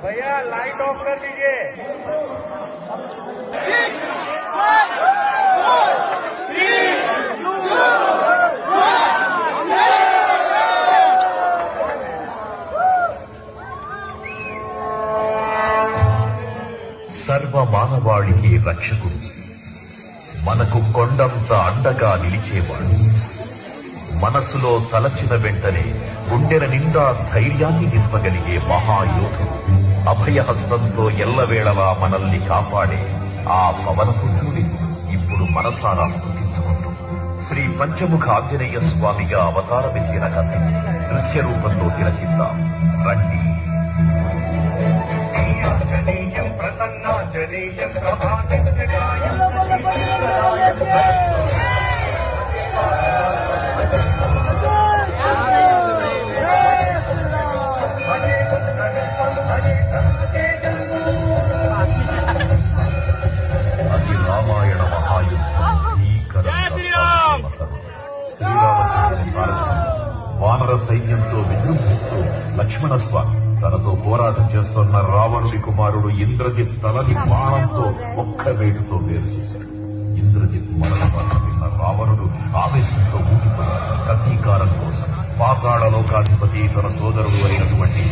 भैया light of कर दीजिए। 6, 5, 4, 3, 2, 1। సర్వ మానవాళికి రక్షకుడు, మనకు కొండంత అండగా నిలిచేవాడు, మనసులో తలచిన వెంటనే గుండెల నిండా ధైర్యాన్ని నింపగలిగే మహాయోధుడు, అభయహస్తంతో ఎల్లవేళలా మనల్ని కాపాడే ఆ పవనపుత్రుడి ఇప్పుడు మనసారా స్తుతించుకుంటూ శ్రీ పంచముఖ ఆంజనేయ స్వామిగా అవతారమెత్తిన కథ దృశ్య రూపంలో తిలకిద్దాం రండి. ప్రసన్నాంజనేయం అది రామాయణ మహాయుద్ధం. శ్రీరామచంద్రుని సారథ్యం వానర సైన్యంతో విజృంభిస్తూ లక్ష్మణస్వామి తనతో పోరాటం చేస్తున్న రావణుడి కుమారుడు ఇంద్రజిత్ తలని బాణంతో ఒక్క వేటుతో వేరు చేశాడు. ఇంద్రజిత్ మరణ వార్త విన్న రావణుడు ఆవేశంతో ఊగిపోయాడు. ప్రతీకారం కోసం పాతాళ లోకాధిపతి తన సోదరుడు అయినటువంటి